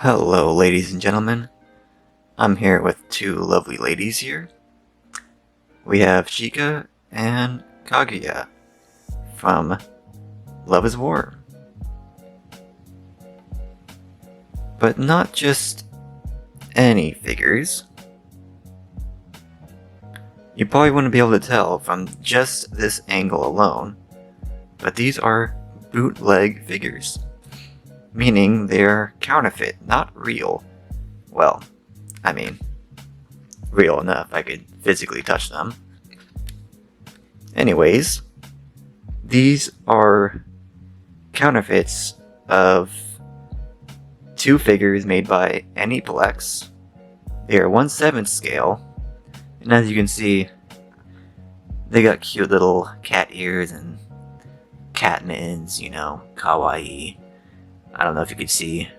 Hello, ladies and gentlemen. I'm here with two lovely ladies here. We have Chika and Kaguya from Love is War. But not just any figures. You probably wouldn't be able to tell from just this angle alone, but these are bootleg figures. Meaning they're counterfeit, not real. Well, I mean, real enough I could physically touch them. Anyways, these are counterfeits of two figures made by Aniplex. They are 1/7 scale, and as you can see, they got cute little cat ears and cat mittens, you know, kawaii. I don't know if you could see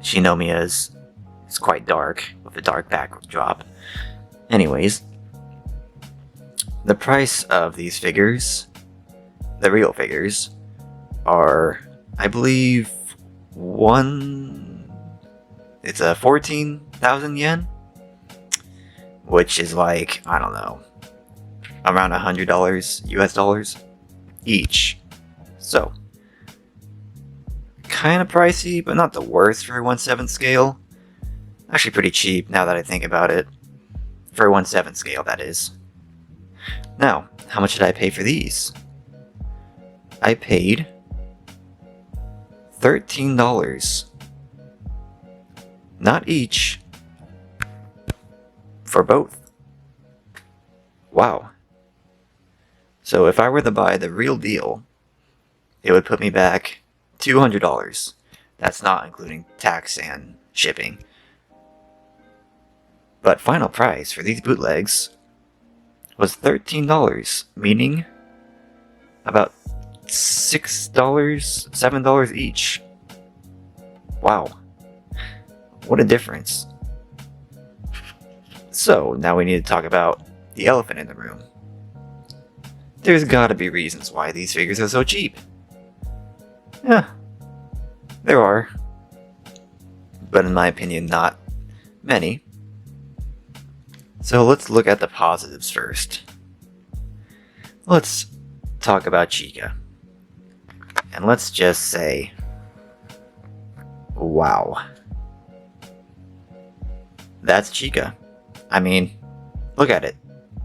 Shinomiya's. It's quite dark with a dark backdrop. Anyways, the price of these figures, the real figures, are, I believe, it's a 14,000 yen, which is like, I don't know, around $100 US dollars each. So, kind of pricey, but not the worst for a 1/7 scale. Actually pretty cheap now that I think about it. For a 1/7 scale, that is. Now, how much did I pay for these? I paid $13. Not each. For both. Wow. So if I were to buy the real deal, it would put me back $200. That's not including tax and shipping. But final price for these bootlegs was $13, meaning about $6, $7 each. Wow. What a difference. So, now we need to talk about the elephant in the room. There's gotta be reasons why these figures are so cheap. Yeah, there are. But in my opinion, not many. So let's look at the positives first. Let's talk about Chika. And let's just say, wow. That's Chika. I mean, look at it.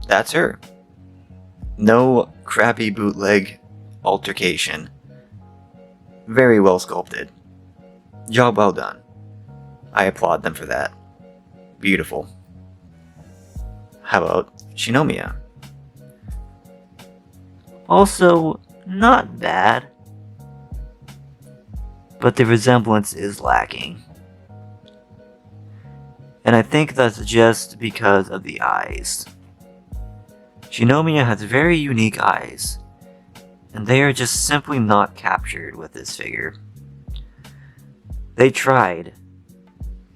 That's her. No crappy bootleg altercation. Very well sculpted. Job well done. I applaud them for that. Beautiful. How about Shinomiya? Also, not bad. But the resemblance is lacking. And I think that's just because of the eyes. Shinomiya has very unique eyes, and they are just simply not captured with this figure. They tried,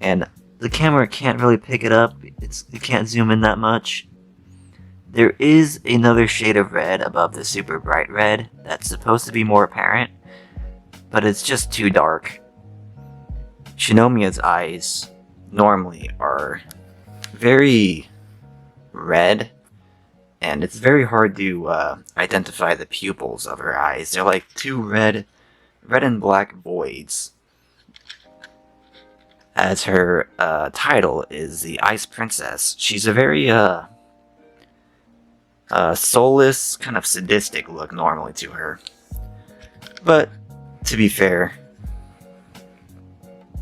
and the camera can't really pick it up. It can't zoom in that much. There is another shade of red above the super bright red that's supposed to be more apparent, but it's just too dark. Shinomiya's eyes normally are very red, and it's very hard to identify the pupils of her eyes. They're like two red and black voids. As her title is the Ice Princess. She's a very soulless, kind of sadistic look normally to her. But, to be fair,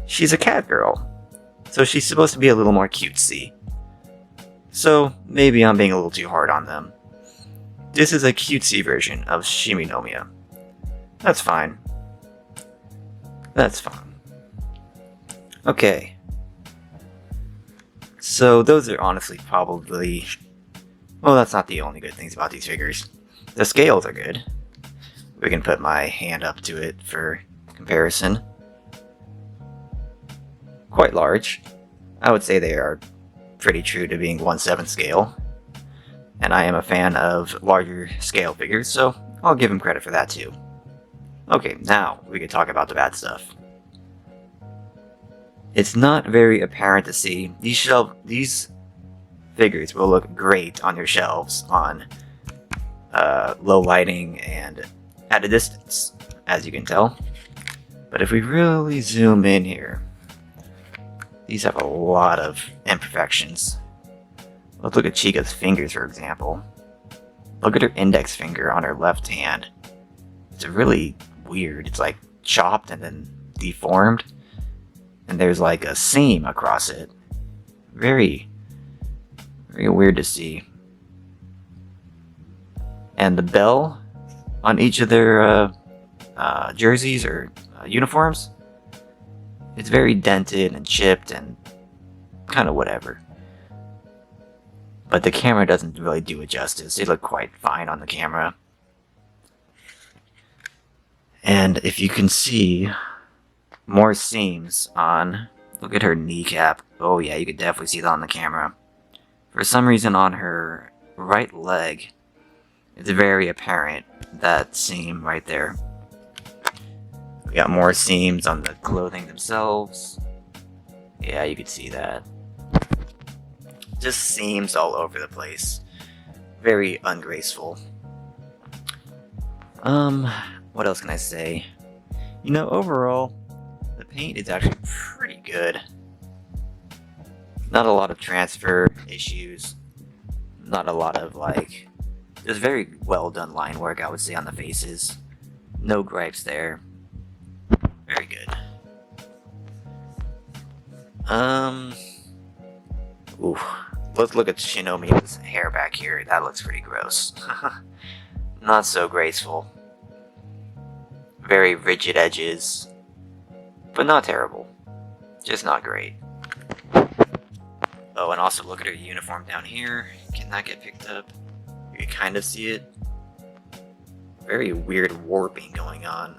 she's a cat girl. So she's supposed to be a little more cutesy. So, maybe I'm being a little too hard on them. This is a cutesy version of Shinomiya. That's fine. That's fine. Okay. So those are honestly probably... Well, that's not the only good things about these figures. The scales are good. We can put my hand up to it for comparison. Quite large. I would say they are pretty true to being 1/7 scale. And I am a fan of larger scale figures, so I'll give him credit for that too. Okay, now we can talk about the bad stuff. it's not very apparent to see. These figures will look great on your shelves on low lighting and at a distance, as you can tell. But if we really zoom in here, these have a lot of imperfections. Let's look at Chika's fingers, for example. Look at her index finger on her left hand. It's really weird. It's like chopped and then deformed. And there's like a seam across it. Very, very weird to see. And the bell on each of their jerseys or uniforms, it's very dented and chipped and kind of whatever. But the camera doesn't really do it justice. They look quite fine on the camera. And if you can see more seams on, look at her kneecap. Oh yeah, you could definitely see that on the camera. For some reason on her right leg, it's very apparent, that seam right there. We got more seams on the clothing themselves. Yeah, you could see that. Just seams all over the place. Very ungraceful. What else can I say? You know, overall, the paint is actually pretty good. Not a lot of transfer issues. Not a lot of, like... There's very well done line work, I would say, on the faces. No gripes there. Very good. Ooh. Let's look at Shinomiya's hair back here. That looks pretty gross. Not so graceful. Very rigid edges. But not terrible. Just not great. Oh, and also look at her uniform down here. Can that get picked up? You can kind of see it. Very weird warping going on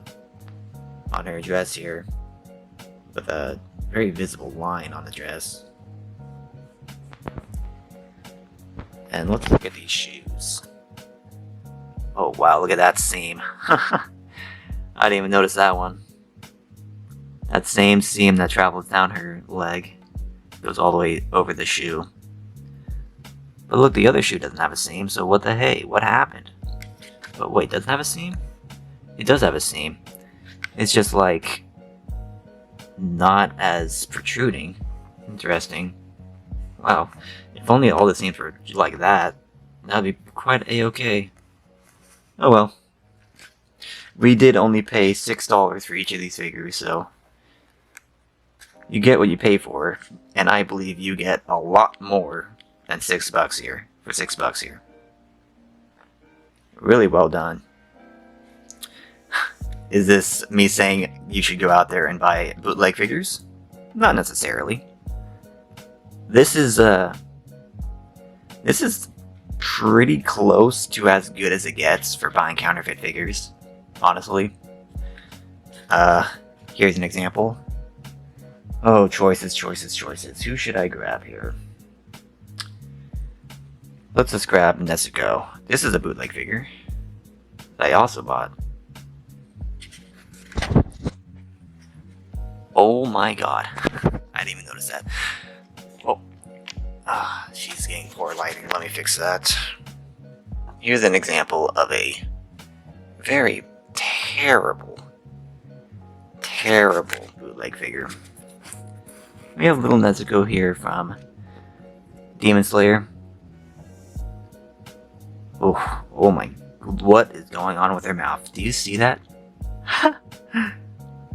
her dress here. With a very visible line on the dress. And let's look at these shoes. Oh wow, look at that seam. I didn't even notice that one. That same seam that travels down her leg goes all the way over the shoe. But look, the other shoe doesn't have a seam, so what the hey? What happened? But wait, doesn't have a seam? It does have a seam. It's just like not as protruding. Interesting. Wow. If only all the seams were like that, that'd be quite a-okay. Oh well. We did only pay $6 for each of these figures, so you get what you pay for, and I believe you get a lot more than $6 here, for $6 here. Really well done. Is this me saying you should go out there and buy bootleg figures? Not necessarily. This is pretty close to as good as it gets for buying counterfeit figures, honestly. Here's an example. Oh, choices. Who should I grab here? Let's just grab Nezuko. This is a bootleg figure that I also bought. Oh my god. I didn't even notice that. Oh. She's getting poor lighting. Let me fix that. Here's an example of a very terrible bootleg figure. We have little Nezuko here from Demon Slayer. Oh my, what is going on with her mouth? Do you see that?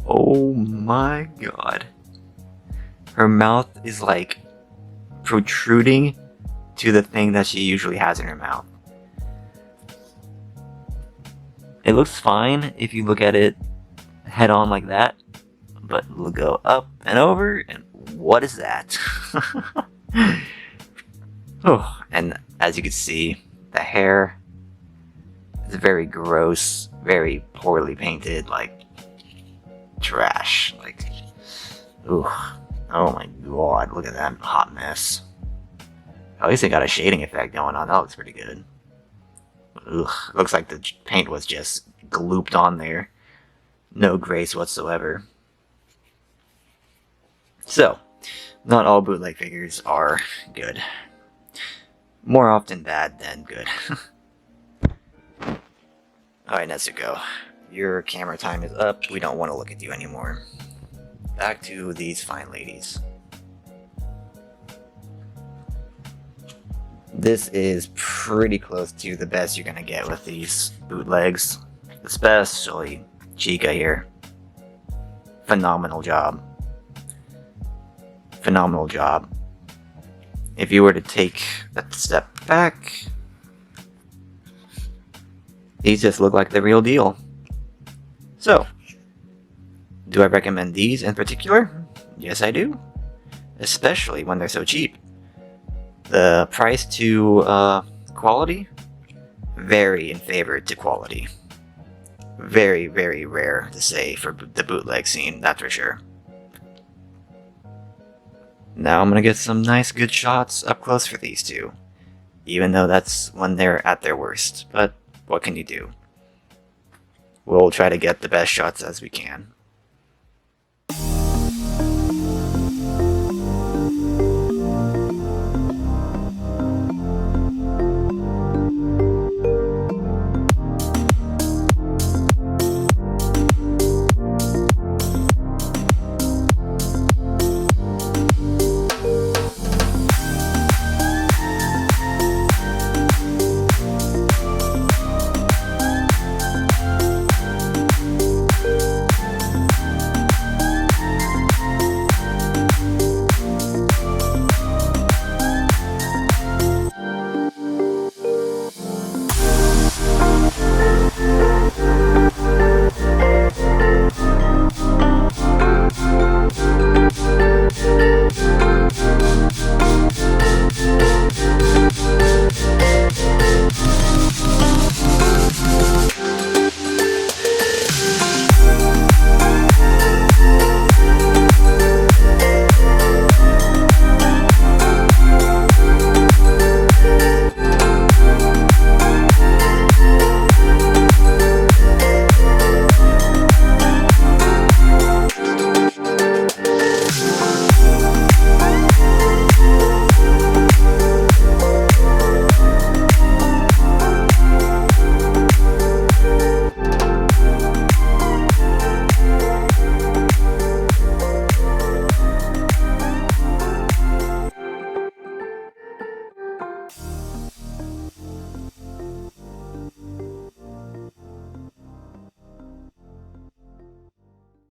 Oh my god. Her mouth is like protruding to the thing that she usually has in her mouth. It looks fine if you look at it head on like that, but we'll go up and over, and what is that? Oh, and as you can see, the hair is very gross, very poorly painted, like trash. Like, ooh, oh my god, look at that hot mess. At least it got a shading effect going on. That looks pretty good. Ugh, looks like the paint was just glooped on there. No grace whatsoever. So, not all bootleg figures are good. More often bad than good. Alright, Nezuko. Your camera time is up. We don't want to look at you anymore. Back to these fine ladies. This is pretty close to the best you're gonna get with these bootlegs. Especially Chika here. Phenomenal job. Phenomenal job. If you were to take a step back, these just look like the real deal. So, do I recommend these in particular? Yes, I do. Especially when they're so cheap. The price to quality, very in favor to quality. Very, very rare to say for the bootleg scene, that's for sure. Now I'm gonna get some nice good shots up close for these two. Even though that's when they're at their worst. But what can you do? We'll try to get the best shots as we can.